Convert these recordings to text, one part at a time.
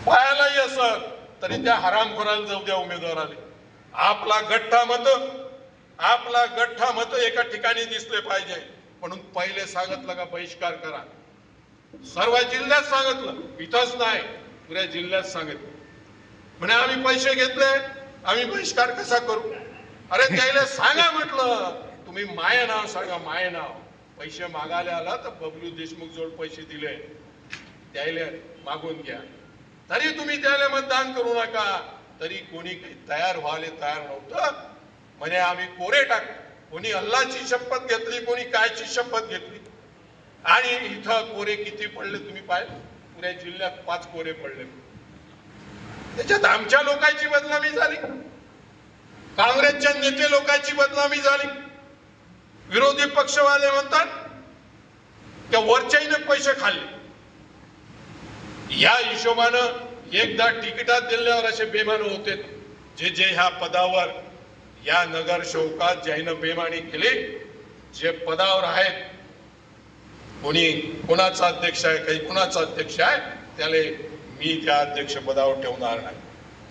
पायालाही असं तरी त्या हरामखोराला जाऊ द्या उमेदवाराले. आपला गठ्ठा मत एका ठिकाणी दिसले पाहिजे म्हणून पहिले सांगितलं का बहिष्कार करा. सर्व जिल्ह्यात सांगितलं, इथंच नाही पुऱ्या जिल्ह्यात सांगितलं. म्हणे आम्ही पैसे घेतले, आम्ही बहिष्कार कसा करू. अरे त्याला सांगा म्हटलं, तुम्ही माय नाव सांगा, माय नाव. पैसे मागायला आला तर बबलू देशमुख जोड पैसे दिले, त्याला मागून घ्या. तरी तुम्ही त्याला मतदान करू नका. तरी कोणी काही तयार नव्हतं. म्हणे आम्ही कोरे टाक. कोणी अल्लाची शपथ घेतली, कोणी कायची शपथ घेतली. आणि इथं कोरे किती पडले तुम्ही पाहिले. पुऱ्या जिल्ह्यात 5 कोरे पडले. त्याच्यात आमच्या लोकांची बदनामी झाली, काँग्रेसच्या नेते लोकांची बदनामी झाली. विरोधी पक्षवाले म्हणतात त्या वरच्याने पैसे खाल्ले. या हिशोबानं एकदा तिकिटात दिल्यावर असे बेमान होते जे ह्या पदावर, या नगरसेवकात ज्यानं बेमानी केली, जे पदावर आहेत, कोणी कोणाचा अध्यक्ष आहे, काही कोणाचा अध्यक्ष आहे, त्याला मी त्या अध्यक्ष पदावर ठेवणार नाही.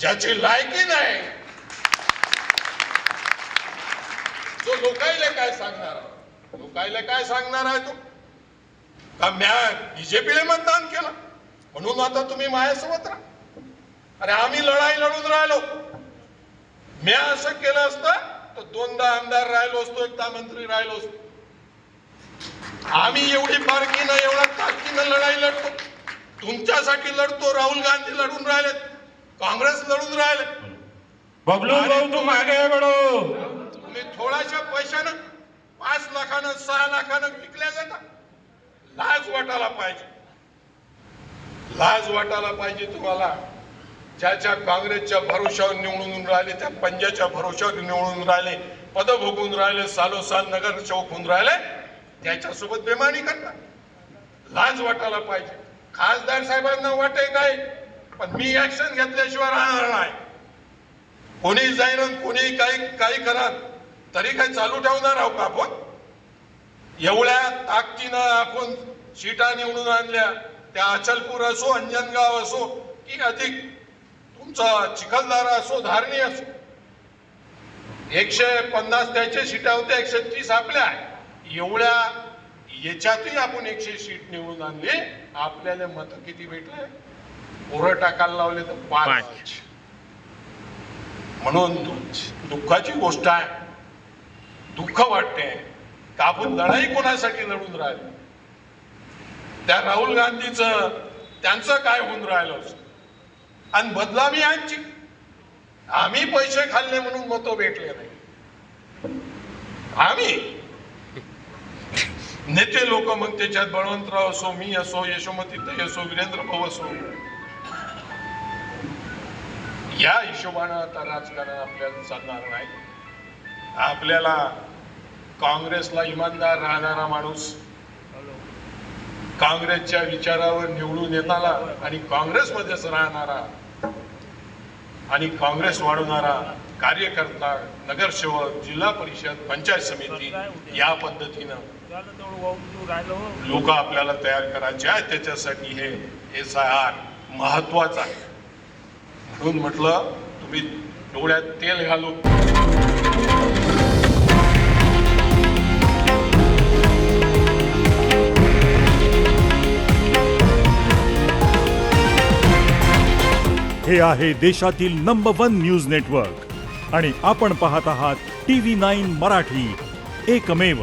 ज्याची लायकी नाही, जो लोकायला काय सांगणार आहे, तो का म्या बीजेपीला मतदान केलं म्हणून आता तुम्ही माझ्यासोबत राहा. अरे आम्ही लढाई लढून राहिलो. म्या असं केलं असतं तर 2दा आमदार राहिलो असतो, 1दा मंत्री राहिलो असतो. आम्ही एवढी बारकीनं, एवढ्या ताकदीनं लढाई लढतो. तुमच्यासाठी लढतो. राहुल गांधी लढून राहिले, काँग्रेस लढून राहिले. बबलू भाऊ तू मागे बडो. तुम्ही थोड्याशा पैशानं 5 लाखानं 6 लाखानं विकल्या जातात. लाज वाटायला पाहिजे तुम्हाला. ज्याच्या काँग्रेसच्या भरोशावर निवडून राहिले, त्या पंजाच्या भरोशावर निवडून राहिले, पद भोगून राहिले, सालोसाल नगरसेवक होऊन राहिले, त्याच्यासोबत बेमानी करतात. लाज वाटायला पाहिजे. खासदार साहेबांना वाटे काय, पण मी ऍक्शन घेतल्याशिवाय राहणार नाही. कोणी जाईन, कोणी काही करा, तरी काही चालू ठेवणार आहोत का आपण. एवढ्या ताकदीनं आपण सीटा निवडून आणल्या. त्या अचलपूर असो, अंजनगाव असो, की अधिक तुमचा चिखलदरा असो, धारणी असो, 150 त्याच्या सीटा होत्या, 130 आपल्या. एवढ्या याच्यातही आपण 100 सीट निवडून आणली. आपल्याला मत किती भेटले, पोरं टाकायला लावले तर 5. म्हणून दुःखाची गोष्ट आहे. दुःख वाटते का आपण लढाई कोणासाठी लढून राहिलो. त्या राहुल गांधीचं, त्यांचं काय होऊन राहिलं असतं. आणि बदनामी यांची. आम्ही पैसे खाल्ले म्हणून मतं भेटले नाही. आम्ही नेते लोक, मग त्याच्यात बळवंतराव असो, मी असो, यशोमती असो, वीरेंद्र भाऊ असो, या हिशोबानं आता राजकारण आपल्याला चालणार नाही. आपल्याला काँग्रेसला इमानदार राहणारा माणूस, काँग्रेसच्या विचारावर निवडून येणारा आणि काँग्रेसमध्येच राहणारा आणि काँग्रेस वाढवणारा कार्यकर्ता, नगरसेवक, जिल्हा परिषद, पंचायत समिती, या पद्धतीनं लोक आपल्याला तयार करायचे आहेत. त्याच्यासाठी हे SIR महत्वाचं आहे. म्हणून म्हटलं तुम्ही डोळ्यात तेल घालू. हे आहे देशातील नंबर 1 न्यूज नेटवर्क आणि आपण पाहत आहात TV9 मराठी, एकमेव.